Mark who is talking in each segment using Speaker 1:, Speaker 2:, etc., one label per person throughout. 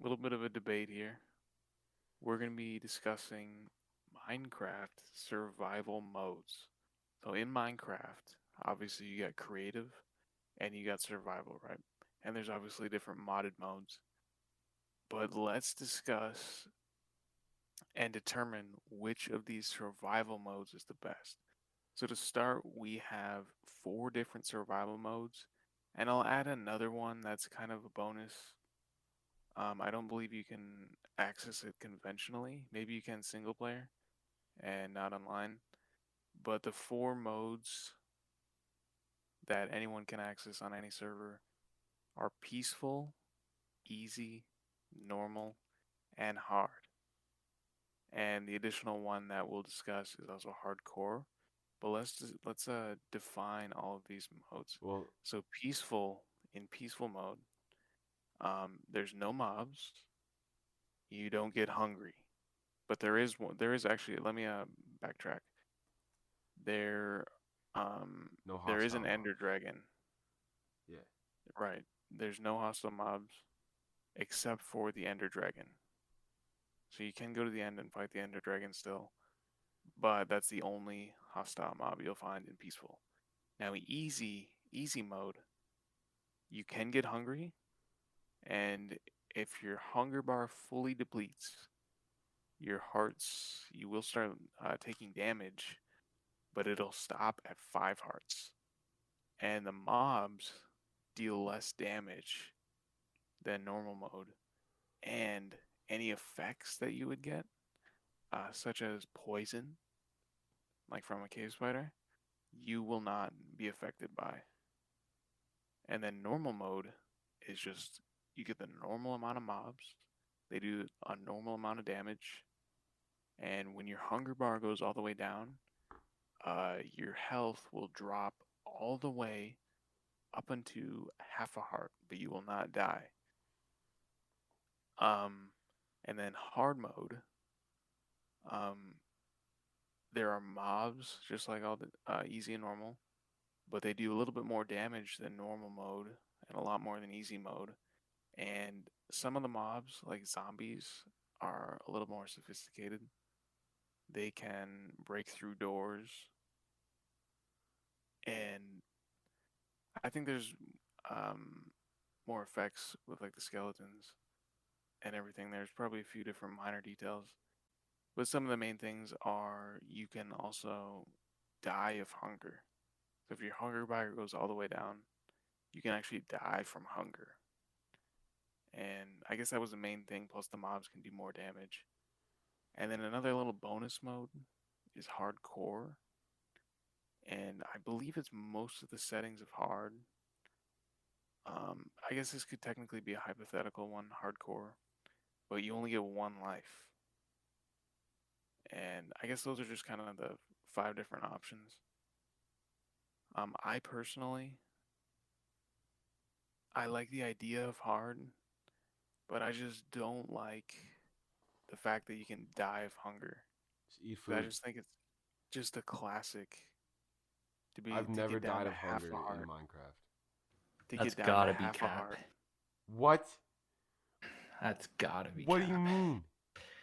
Speaker 1: little bit of a debate here. We're going to be discussing Minecraft survival modes. So in Minecraft, obviously you got creative and you got survival, right? And there's obviously different modded modes. But let's discuss and determine which of these survival modes is the best. So to start, we have four different survival modes, and I'll add another one that's kind of a bonus. I don't believe you can access it conventionally. Maybe you can single player and not online. But the four modes that anyone can access on any server are peaceful, easy, normal, and hard. And the additional one that we'll discuss is also hardcore. But let's define all of these modes.
Speaker 2: Well,
Speaker 1: So peaceful, in peaceful mode, there's no mobs. You don't get hungry, but there is one. There is actually. Let me backtrack. There,
Speaker 2: no
Speaker 1: there is an
Speaker 2: hostile
Speaker 1: Ender
Speaker 2: mobs.
Speaker 1: Dragon.
Speaker 2: Yeah.
Speaker 1: Right. There's no hostile mobs except for the Ender Dragon. So you can go to the end and fight the Ender Dragon still, but that's the only hostile mob you'll find in peaceful. Now easy mode, you can get hungry, and if your hunger bar fully depletes, you will start taking damage, but it'll stop at 5 hearts. And the mobs deal less damage than normal mode, and any effects that you would get, such as poison, like from a cave spider, you will not be affected by. And then normal mode is just you get the normal amount of mobs. They do a normal amount of damage, and when your hunger bar goes all the way down, your health will drop all the way up into half a heart, but you will not die. Um, and then hard mode, um, there are mobs just like all the easy and normal, but they do a little bit more damage than normal mode and a lot more than easy mode. And some of the mobs, like zombies, are a little more sophisticated. They can break through doors, and I think there's um, more effects with like the skeletons and everything. There's probably a few different minor details, but some of the main things are you can also die of hunger. So if your hunger bar goes all the way down, you can actually die from hunger. And I guess that was the main thing. Plus, the mobs can do more damage. And then another little bonus mode is hardcore, and I believe it's most of the settings of hard. I guess this could technically be a hypothetical one, hardcore, but you only get one life. And I guess those are just kind of the five different options. I personally, I like the idea of hard, but I just don't like the fact that you can die of hunger.
Speaker 2: Just eat
Speaker 1: 'Cause I
Speaker 2: food.
Speaker 1: just think it's just a classic
Speaker 2: I've
Speaker 1: to
Speaker 2: never
Speaker 1: get down
Speaker 2: died
Speaker 1: to
Speaker 2: of
Speaker 1: half a
Speaker 2: hunger in
Speaker 1: heart.
Speaker 2: Minecraft.
Speaker 1: To
Speaker 3: That's
Speaker 1: get down to
Speaker 3: gotta be
Speaker 1: half a
Speaker 3: cap.
Speaker 1: heart.
Speaker 2: What?
Speaker 3: That's gotta be
Speaker 2: What
Speaker 3: cap.
Speaker 2: do you mean?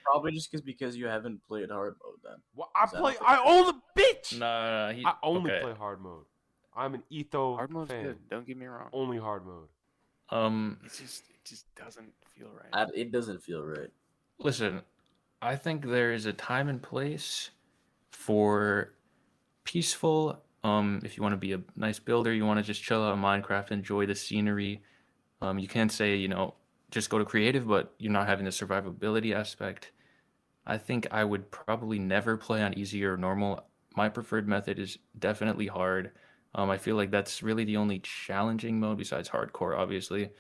Speaker 4: Probably just because you haven't played hard mode then.
Speaker 2: Well, I
Speaker 4: Is that
Speaker 2: play.
Speaker 4: okay?
Speaker 2: I own the bitch.
Speaker 3: No,
Speaker 2: I only
Speaker 3: okay.
Speaker 2: play hard mode. I'm an Etho
Speaker 1: Hard mode's
Speaker 2: fan.
Speaker 1: good. Don't get me wrong.
Speaker 2: Only hard mode.
Speaker 1: It just doesn't feel right.
Speaker 4: It doesn't feel right.
Speaker 3: Listen, I think there is a time and place for peaceful. If you want to be a nice builder, you want to just chill out in Minecraft, enjoy the scenery. You can't say just go to creative, but you're not having the survivability aspect. I think I would probably never play on easy or normal. My preferred method is definitely hard. I feel like that's really the only challenging mode besides hardcore, obviously.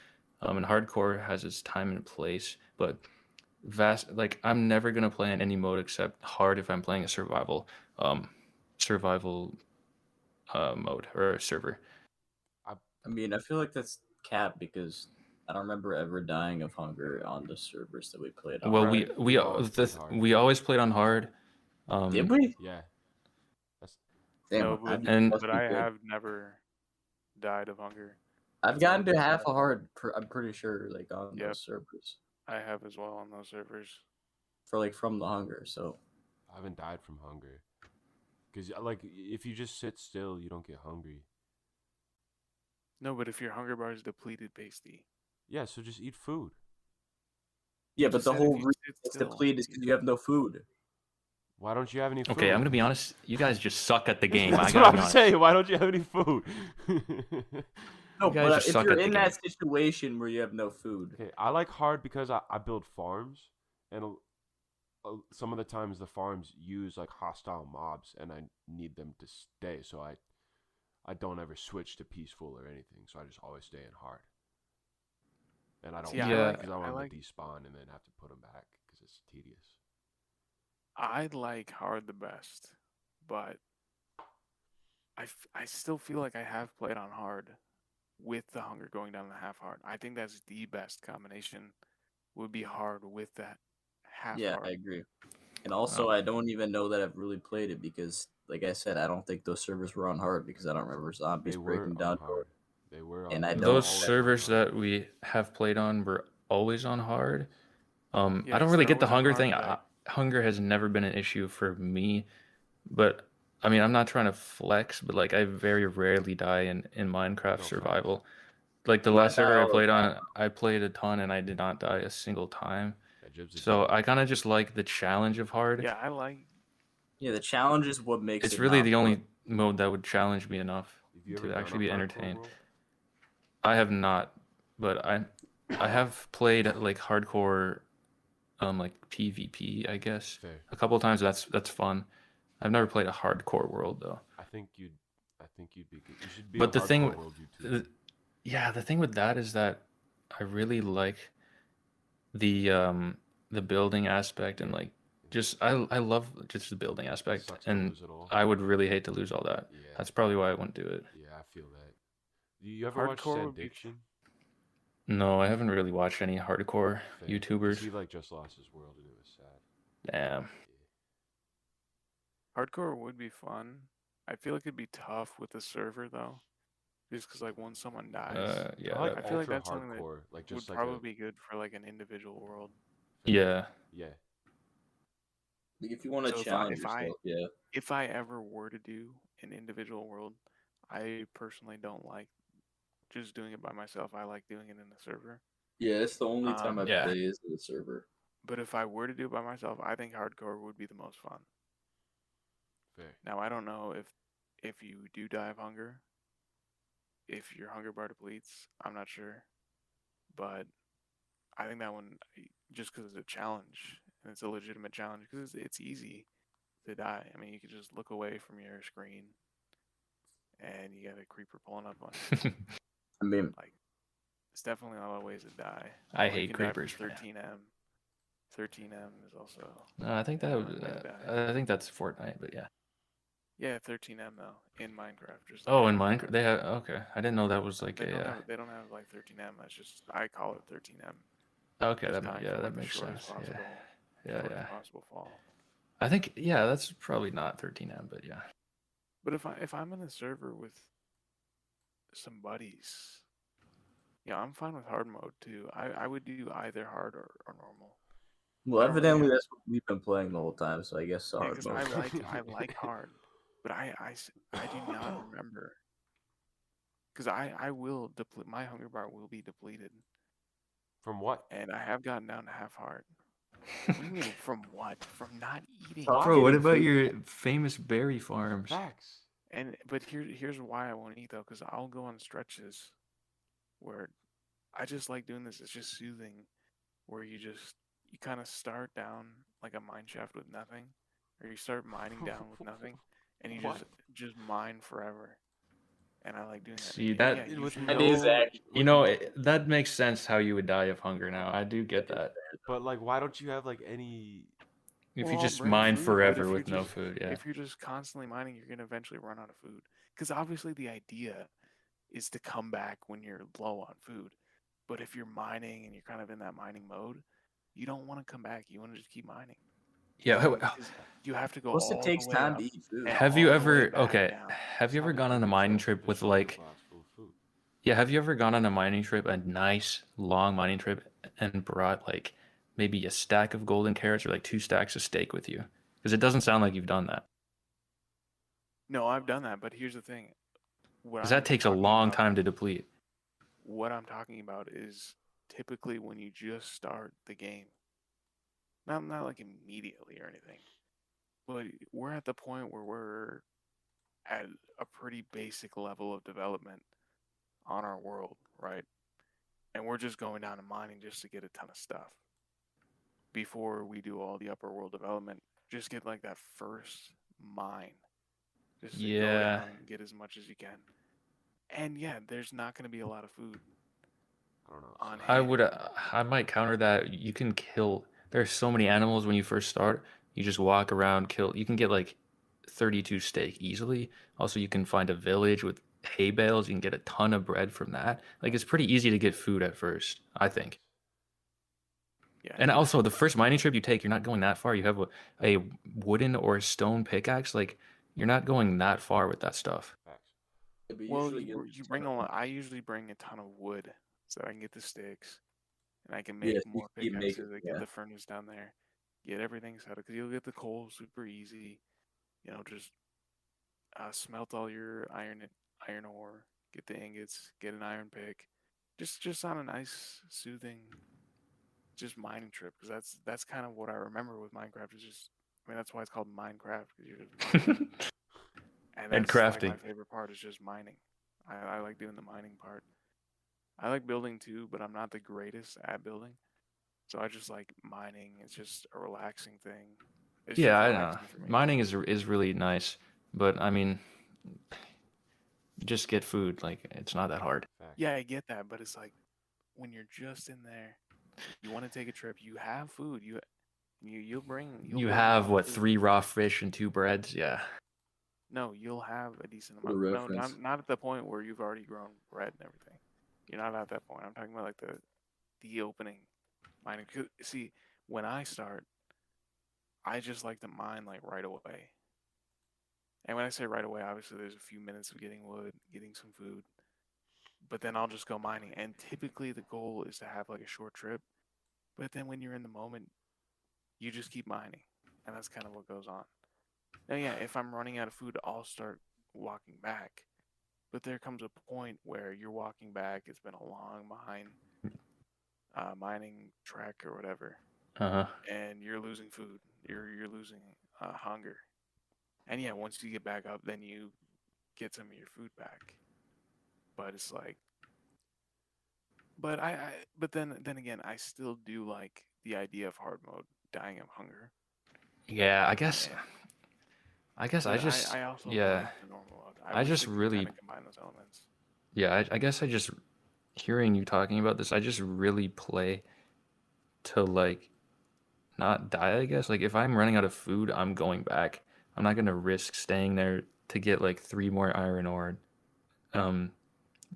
Speaker 3: And hardcore has its time and place, but I'm never gonna play in any mode except hard if I'm playing a survival mode or server.
Speaker 4: I mean, I feel like that's cap because I don't remember ever dying of hunger on the servers that we played on.
Speaker 3: Well,
Speaker 1: Right.
Speaker 3: we
Speaker 2: always played hard.
Speaker 3: we always played on hard.
Speaker 4: Did we?
Speaker 2: Yeah. That's
Speaker 4: Damn,
Speaker 1: No, but,
Speaker 3: And-
Speaker 4: must
Speaker 1: but
Speaker 4: be
Speaker 1: I
Speaker 4: good.
Speaker 1: have never died of hunger.
Speaker 4: I've gotten to half a heart. I'm pretty sure, like on
Speaker 1: Yep.
Speaker 4: those servers.
Speaker 1: I have as well on those servers.
Speaker 4: for like from the hunger. So
Speaker 2: I haven't died from hunger. Because, like, if you just sit still, you don't get hungry.
Speaker 1: No, but if your hunger bar is depleted, pasty.
Speaker 2: Yeah, so just eat food.
Speaker 4: yeah,
Speaker 1: Just
Speaker 4: but the
Speaker 1: said if
Speaker 4: whole
Speaker 1: you
Speaker 4: reason
Speaker 1: sit
Speaker 4: it's
Speaker 1: still,
Speaker 4: depleted is because you have no food.
Speaker 2: Why don't you have any food?
Speaker 3: Okay, I'm gonna be honest. You guys just suck at the game.
Speaker 2: That's
Speaker 3: I
Speaker 2: what
Speaker 3: gotta
Speaker 2: I'm
Speaker 3: be honest.
Speaker 2: saying. Why don't you have any food?
Speaker 4: No,
Speaker 3: You guys
Speaker 4: but
Speaker 3: just
Speaker 4: if
Speaker 3: suck
Speaker 4: you're
Speaker 3: at the
Speaker 4: in that
Speaker 3: game.
Speaker 4: situation where you have no food,
Speaker 2: Okay, I like hard because I build farms, and some of the times the farms use like hostile mobs, and I need them to stay, so I don't ever switch to peaceful or anything, so I just always stay in hard. And I don't
Speaker 1: See, I
Speaker 3: Yeah.
Speaker 1: like
Speaker 2: because I
Speaker 1: I
Speaker 2: want
Speaker 1: like
Speaker 2: them to despawn and then have to put them back because it's tedious.
Speaker 1: I like hard the best, but I still feel like I have played on hard with the hunger going down to half hard. I think that's the best combination. Would be hard with that half
Speaker 4: yeah,
Speaker 1: hard.
Speaker 4: I agree. And also, I don't even know that I've really played it because, like I said, I don't think those servers were on hard because I don't remember zombies
Speaker 2: They were
Speaker 4: breaking
Speaker 2: on
Speaker 4: down.
Speaker 2: hard. They were on.
Speaker 4: And I
Speaker 2: they were
Speaker 4: don't-
Speaker 3: Those
Speaker 2: always on
Speaker 3: servers
Speaker 2: hard.
Speaker 3: that we have played on were always on hard.
Speaker 1: Yeah,
Speaker 3: I don't
Speaker 1: 'cause
Speaker 3: really
Speaker 1: they're
Speaker 3: get the
Speaker 1: always on
Speaker 3: hunger
Speaker 1: hard,
Speaker 3: thing.
Speaker 1: but
Speaker 3: Hunger has never been an issue for me, but I mean, I'm not trying to flex, but like I very rarely die in Minecraft
Speaker 2: No,
Speaker 3: survival. Like the
Speaker 4: No, I
Speaker 3: last
Speaker 4: die
Speaker 3: server I
Speaker 4: all the
Speaker 3: played on,
Speaker 4: time.
Speaker 3: I played a ton and I did not die a single time.
Speaker 2: Yeah, Jib's a
Speaker 3: So
Speaker 2: G.
Speaker 3: I kind of just like the challenge of hard.
Speaker 1: yeah, I like.
Speaker 4: Yeah, the challenge is what makes
Speaker 3: It's
Speaker 4: it
Speaker 3: really
Speaker 4: not
Speaker 3: the
Speaker 4: fun.
Speaker 3: only mode that would challenge me enough
Speaker 2: Have you
Speaker 3: to
Speaker 2: ever done
Speaker 3: actually
Speaker 2: a
Speaker 3: be
Speaker 2: hardcore
Speaker 3: entertained.
Speaker 2: world?
Speaker 3: I have not, but I have played like hardcore, like PvP, I guess,
Speaker 2: Fair.
Speaker 3: a couple of times. That's fun. I've never played a hardcore world though.
Speaker 2: I think you'd be good. You should be
Speaker 3: But
Speaker 2: a
Speaker 3: the thing
Speaker 2: hardcore
Speaker 3: with-
Speaker 2: world YouTuber.
Speaker 3: Yeah, the thing with that is that I really like the building aspect and like just I love just the building aspect,
Speaker 2: Sucks to
Speaker 3: and
Speaker 2: lose it all.
Speaker 3: I would really hate to lose all that.
Speaker 2: Yeah,
Speaker 3: That's probably why I wouldn't do it.
Speaker 2: yeah, I feel that. Do you ever watch
Speaker 1: Hardcore would be-
Speaker 2: Sandiction?
Speaker 3: No, I haven't really watched any hardcore
Speaker 2: Fair. 'Cause
Speaker 3: YouTubers.
Speaker 2: He like just lost his world and it was sad.
Speaker 3: Damn.
Speaker 1: Hardcore would be fun. I feel like it'd be tough with the server though, just because like once someone dies,
Speaker 3: Yeah.
Speaker 2: I like
Speaker 1: I feel like
Speaker 2: ultra
Speaker 1: that's something that
Speaker 2: hardcore, like
Speaker 1: would
Speaker 2: just like
Speaker 1: probably be good for like an individual world.
Speaker 3: Yeah.
Speaker 2: yeah.
Speaker 4: Like, if you want to
Speaker 1: So
Speaker 4: challenge
Speaker 1: if I-
Speaker 4: yourself, yeah.
Speaker 1: If I ever were to do an individual world, I personally don't like just doing it by myself. I like doing it in a server.
Speaker 4: Yeah, it's the only time I
Speaker 3: Yeah.
Speaker 4: play is the server.
Speaker 1: But if I were to do it by myself, I think hardcore would be the most fun.
Speaker 2: Fair.
Speaker 1: Now I don't know if you do die of hunger, if your hunger bar depletes. I'm not sure, but I think that one just because it's a challenge and it's a legitimate challenge because it's easy to die. I mean, you could just look away from your screen, and you got a creeper pulling up on you.
Speaker 4: I mean,
Speaker 1: It's definitely a lot of ways to die.
Speaker 3: I
Speaker 1: Or you
Speaker 3: hate
Speaker 1: can die from
Speaker 3: creepers, man.
Speaker 1: 13M. 13M is also
Speaker 3: No, I think that
Speaker 1: Another
Speaker 3: would,
Speaker 1: way to die.
Speaker 3: I think that's Fortnite, but yeah.
Speaker 1: yeah 13M though in Minecraft. Just
Speaker 3: Oh,
Speaker 1: like
Speaker 3: in
Speaker 1: Hardcore.
Speaker 3: Minecraft, they have okay. I didn't know that was like
Speaker 1: They
Speaker 3: a.
Speaker 1: they don't have like 13M. That's just I call it 13M.
Speaker 3: Okay,
Speaker 1: Just
Speaker 3: that
Speaker 1: dying
Speaker 3: yeah,
Speaker 1: from,
Speaker 3: that
Speaker 1: like, the
Speaker 3: makes
Speaker 1: shortest
Speaker 3: sense.
Speaker 1: possible-
Speaker 3: Yeah,
Speaker 1: shortest
Speaker 3: yeah.
Speaker 1: possible fall.
Speaker 3: I think yeah, that's probably not 13M, but yeah.
Speaker 1: But if I'm in a server with some buddies, yeah, I'm fine with hard mode too. I would do either hard or normal.
Speaker 4: well,
Speaker 1: I don't really
Speaker 4: evidently
Speaker 1: have-
Speaker 4: that's what we've been playing the whole time, so I guess
Speaker 1: Yeah,
Speaker 4: hard
Speaker 1: 'cause
Speaker 4: mode.
Speaker 1: I like hard, but I do not remember. Because I will deplete my hunger bar will be depleted,
Speaker 2: From what?
Speaker 1: and I have gotten down to half heart. What do you mean from what? From not eating.
Speaker 4: Stop.
Speaker 3: Bro, what
Speaker 4: getting
Speaker 3: about
Speaker 4: food.
Speaker 3: your famous berry farms?
Speaker 2: Facts.
Speaker 1: But here's why I won't eat though, because I'll go on stretches where I just like doing this. It's just soothing, where you kind of start down like a mine shaft with nothing, or you start mining down with nothing, and you
Speaker 2: What?
Speaker 1: just mine forever. And I like doing that.
Speaker 3: See,
Speaker 1: And
Speaker 3: that-
Speaker 1: yeah,
Speaker 2: With
Speaker 1: usually-
Speaker 4: That is actually-
Speaker 3: You know, that makes sense how you would die of hunger now. I do get that.
Speaker 2: But like, why don't you have like any?
Speaker 3: If
Speaker 1: Well,
Speaker 3: you just
Speaker 1: bring
Speaker 3: mine
Speaker 1: food, but
Speaker 3: forever
Speaker 1: if you're
Speaker 3: with no
Speaker 1: just-
Speaker 3: food, yeah.
Speaker 1: If you're just constantly mining, you're gonna eventually run out of food. Because obviously the idea is to come back when you're low on food. But if you're mining and you're kind of in that mining mode, you don't want to come back. You want to just keep mining.
Speaker 3: Yeah.
Speaker 1: Because you have to go.
Speaker 4: Plus,
Speaker 1: all
Speaker 4: it
Speaker 1: the
Speaker 4: takes
Speaker 1: way
Speaker 4: time
Speaker 1: up.
Speaker 4: to eat food.
Speaker 1: and
Speaker 3: Have you
Speaker 1: all the way
Speaker 3: ever
Speaker 1: back
Speaker 3: okay?
Speaker 1: down.
Speaker 3: Have you ever
Speaker 2: Probably
Speaker 3: gone on a
Speaker 2: fucking
Speaker 3: mining
Speaker 2: trash
Speaker 3: trip
Speaker 2: fish
Speaker 3: with
Speaker 2: on the
Speaker 3: like
Speaker 2: box full of food.
Speaker 3: Yeah, have you ever gone on a mining trip, a nice long mining trip, and brought like maybe a stack of golden carrots or like 2 stacks of steak with you? Because it doesn't sound like you've done that.
Speaker 1: No, I've done that, but here's the thing. What
Speaker 3: Because that
Speaker 1: I'm
Speaker 3: takes a
Speaker 1: talking
Speaker 3: long
Speaker 1: about,
Speaker 3: time to deplete.
Speaker 1: what I'm talking about is typically when you just start the game. Not like immediately or anything, but we're at the point where we're at a pretty basic level of development on our world, right? And we're just going down and mining just to get a ton of stuff before we do all the upper world development. Just get like that first mine, just to go
Speaker 3: Yeah.
Speaker 1: down and get as much as you can. And yeah, there's not going to be a lot of food
Speaker 2: I don't know.
Speaker 1: on
Speaker 3: I
Speaker 1: hand.
Speaker 3: would, I might counter that. You can kill. There's so many animals when you first start. You just walk around, kill. You can get like 32 steak easily. Also, you can find a village with hay bales. You can get a ton of bread from that. Like it's pretty easy to get food at first, I think.
Speaker 1: Yeah,
Speaker 3: And also, the first mining trip you take, you're not going that far. You have a wooden or a stone pickaxe. Like you're not going that far with that stuff.
Speaker 2: Facts.
Speaker 4: Yeah, but
Speaker 1: well,
Speaker 4: usually
Speaker 1: you bring a lot. I usually bring a ton of wood so that I can get the sticks and I can
Speaker 4: yeah,
Speaker 1: make
Speaker 4: so you
Speaker 1: more
Speaker 4: keep making,
Speaker 1: pickaxes. I get
Speaker 4: yeah.
Speaker 1: the furnace down there, get everything set up because you'll get the coal super easy. Just smelt all your iron ore, get the ingots, get an iron pick, just on a nice soothing just mining trip because that's kind of what I remember with Minecraft is just I mean that's why it's called Minecraft because you're just mining and
Speaker 3: And
Speaker 1: that's like
Speaker 3: crafting.
Speaker 1: my favorite part is just mining. I like doing the mining part. I like building too, but I'm not the greatest at building. So I just like mining. It's just a relaxing thing. It's
Speaker 3: Yeah,
Speaker 1: just
Speaker 3: I know.
Speaker 1: relaxing for me.
Speaker 3: Mining is really nice, but I mean, just get food. Like it's not that hard.
Speaker 2: Facts.
Speaker 1: Yeah, I get that, but it's like when you're just in there, you want to take a trip, you have food, you'll
Speaker 3: You
Speaker 1: bring a
Speaker 3: have
Speaker 1: lot of
Speaker 3: what,
Speaker 1: food.
Speaker 3: 3 raw fish and 2 breads? Yeah.
Speaker 1: No, you'll have a decent
Speaker 4: For the
Speaker 1: amount. No,
Speaker 4: reference.
Speaker 1: not at the point where you've already grown bread and everything. You're not at that point. I'm talking about like the opening mining. See, when I start, I just like to mine like right away. And when I say right away, obviously there's a few minutes of getting wood, getting some food, but then I'll just go mining. And typically the goal is to have like a short trip. But then when you're in the moment, you just keep mining, and that's kind of what goes on. Now, yeah, if I'm running out of food, I'll start walking back. But there comes a point where you're walking back. It's been a long mining trek or whatever,
Speaker 3: Uh-huh.
Speaker 1: and you're losing food. You're losing hunger. And yeah, once you get back up, then you get some of your food back. But it's like, but then again, I still do like the idea of hard mode, dying of hunger.
Speaker 3: Yeah,
Speaker 1: And,
Speaker 3: I guess I
Speaker 1: but
Speaker 3: just
Speaker 1: I also
Speaker 3: yeah.
Speaker 1: like the normal mode. I
Speaker 3: I
Speaker 1: wish
Speaker 3: just
Speaker 1: they could
Speaker 3: really
Speaker 1: kind of combine those elements.
Speaker 3: yeah, I guess I just hearing you talking about this, I just really play to like not die, I guess. Like if I'm running out of food, I'm going back. I'm not gonna risk staying there to get like 3 more iron ore, and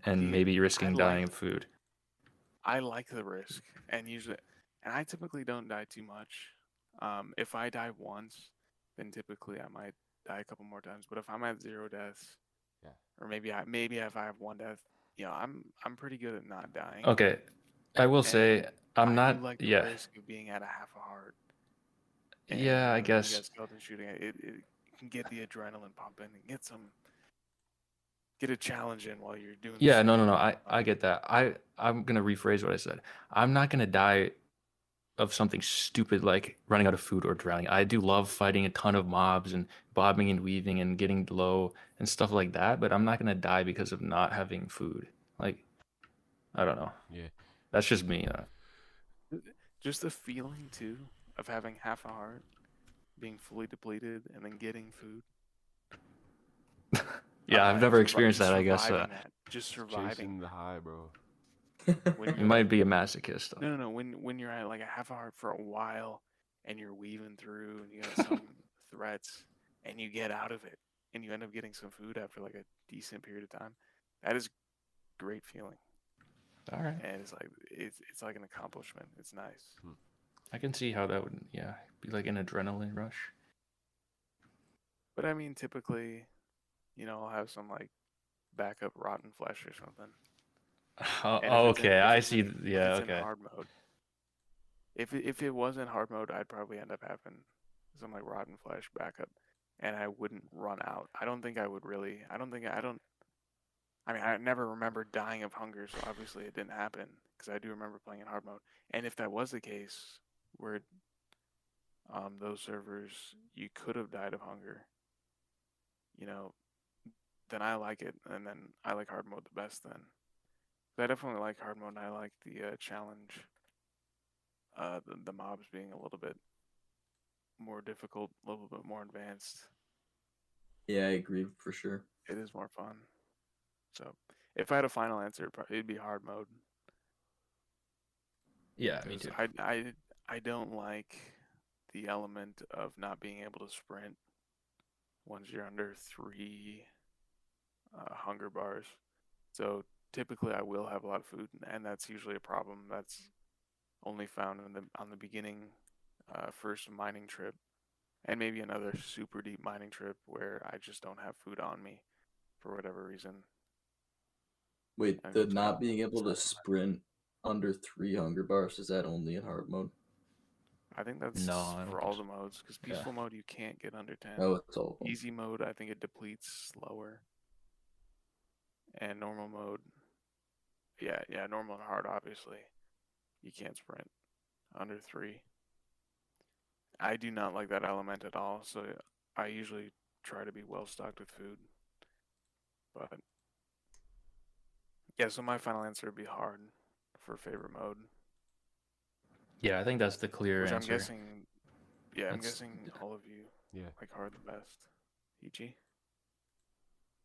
Speaker 1: See,
Speaker 3: maybe risking dying of food.
Speaker 1: I like the risk, and usually, and I typically don't die too much. If I die once, then typically I might die a couple more times. But if I'm at 0 deaths,
Speaker 2: Yeah.
Speaker 1: or maybe if I have 1 death, I'm pretty good at not dying.
Speaker 3: Okay, I will say
Speaker 1: And
Speaker 3: I'm
Speaker 1: I
Speaker 3: not.
Speaker 1: do like the
Speaker 3: Yeah,
Speaker 1: risk of being at a half a heart. And
Speaker 3: yeah, I
Speaker 1: when you
Speaker 3: guess.
Speaker 1: got skeleton shooting, it can get the adrenaline pumping and get a challenge in while you're doing.
Speaker 3: Yeah,
Speaker 1: the
Speaker 3: no. I get that. I'm gonna rephrase what I said. I'm not gonna die of something stupid like running out of food or drowning. I do love fighting a ton of mobs and bobbing and weaving and getting low and stuff like that, but I'm not gonna die because of not having food. Like, I don't know.
Speaker 2: Yeah.
Speaker 3: That's just me.
Speaker 1: Just the feeling too of having half a heart, being fully depleted, and then getting food.
Speaker 3: Yeah, I've never experienced
Speaker 1: just
Speaker 3: that, I guess.
Speaker 1: surviving that, just surviving.
Speaker 2: Chasing the high, bro.
Speaker 1: When
Speaker 3: You
Speaker 1: you're
Speaker 3: might
Speaker 1: like,
Speaker 3: be a masochist, though.
Speaker 1: no. When you're at like a half a heart for a while, and you're weaving through, and you got some threats, and you get out of it, and you end up getting some food after like a decent period of time. That is great feeling,
Speaker 3: All right.
Speaker 1: and it's like an accomplishment. It's nice.
Speaker 3: I can see how that would, yeah, be like an adrenaline rush.
Speaker 1: But I mean, typically, I'll have some like backup rotten flesh or something.
Speaker 3: Oh,
Speaker 1: And if it's in,
Speaker 3: okay,
Speaker 1: if
Speaker 3: I
Speaker 1: it's
Speaker 3: see.
Speaker 1: in, if
Speaker 3: Yeah,
Speaker 1: it's in
Speaker 3: okay.
Speaker 1: hard mode, if it was in hard mode, I'd probably end up having some like rotten flesh backup, and I wouldn't run out. I don't think I would really. I don't think I don't. I mean, I never remember dying of hunger, so obviously it didn't happen because I do remember playing in hard mode. And if that was the case, where those servers you could have died of hunger, you know, then I like it, and then I like hard mode the best. Then I definitely like hard mode. And I like the challenge, the mobs being a little bit more difficult, a little bit more advanced.
Speaker 4: Yeah, I agree for sure.
Speaker 1: It is more fun. So if I had a final answer, it'd be hard mode.
Speaker 3: Yeah, me
Speaker 1: 'Cause
Speaker 3: too.
Speaker 1: I don't like the element of not being able to sprint once you're under 3 hunger bars. So typically I will have a lot of food, and that's usually a problem. That's only found on the beginning first mining trip, and maybe another super deep mining trip where I just don't have food on me for whatever reason.
Speaker 4: Wait,
Speaker 1: And
Speaker 4: the
Speaker 1: it's
Speaker 4: not
Speaker 1: kind
Speaker 4: being able to
Speaker 1: of
Speaker 4: sprint under 3 hunger bars, is that only in hard mode?
Speaker 1: I think that's
Speaker 3: No, I don't
Speaker 1: for
Speaker 3: think
Speaker 1: all
Speaker 3: so.
Speaker 1: the modes, because
Speaker 3: Yeah.
Speaker 1: peaceful mode you can't get under 10.
Speaker 4: Oh, it's all of them.
Speaker 1: Easy mode, I think it depletes slower. And normal mode, yeah, normal and hard, obviously. You can't sprint under 3. I do not like that element at all, so I usually try to be well stocked with food. But yeah, so my final answer would be hard for favorite mode,
Speaker 3: Yeah, I think that's the clear
Speaker 1: which
Speaker 3: answer.
Speaker 1: I'm guessing, yeah, I'm
Speaker 3: That's-
Speaker 1: guessing all of you
Speaker 2: Yeah.
Speaker 1: like hard the best. EG?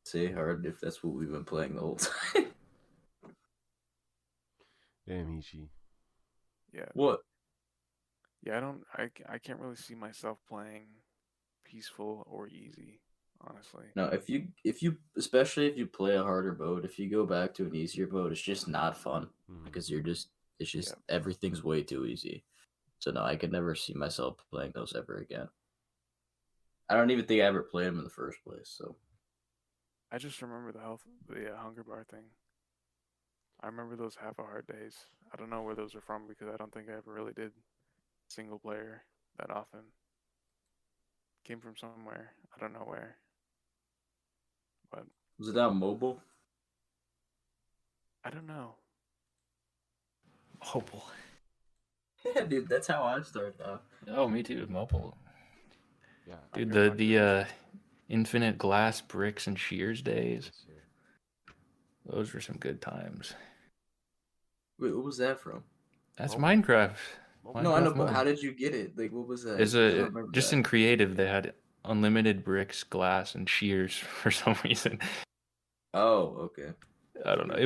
Speaker 4: Say hard if that's what we've been playing the whole time.
Speaker 2: Damn, Ichi.
Speaker 1: Yeah.
Speaker 4: What?
Speaker 1: Yeah, I can't really see myself playing peaceful or easy, honestly.
Speaker 4: No, if you especially if you play a harder mode, if you go back to an easier mode, it's just not fun
Speaker 2: Mhm.
Speaker 4: because it's just
Speaker 1: Yeah.
Speaker 4: everything's way too easy. So no, I could never see myself playing those ever again. I don't even think I ever played them in the first place. So
Speaker 1: I just remember the hunger bar thing. I remember those half a heart days. I don't know where those are from because I don't think I ever really did single player that often. Came from somewhere. I don't know where. But
Speaker 4: was it on mobile?
Speaker 1: I don't know.
Speaker 3: Mobile.
Speaker 4: Yeah, dude, that's how I started off.
Speaker 3: Oh, me too. Mobile.
Speaker 2: Yeah.
Speaker 1: I
Speaker 3: Dude,
Speaker 1: got
Speaker 3: the infinite glass bricks and shears days.
Speaker 2: Yes, sir.
Speaker 3: Those were some good times.
Speaker 4: Wait, what was that from?
Speaker 3: That's
Speaker 2: Mobile.
Speaker 3: Minecraft.
Speaker 2: Mobile.
Speaker 4: No, I know,
Speaker 3: Minecraft
Speaker 4: but how
Speaker 3: mode.
Speaker 4: did you get it? Like, what was that?
Speaker 3: Is
Speaker 4: I don't
Speaker 3: a
Speaker 4: remember
Speaker 3: just
Speaker 4: that.
Speaker 3: in creative they had unlimited bricks, glass, and shears for some reason.
Speaker 4: Oh, okay.
Speaker 3: I don't know. It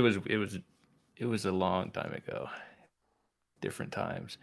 Speaker 3: was a long time ago. Different times.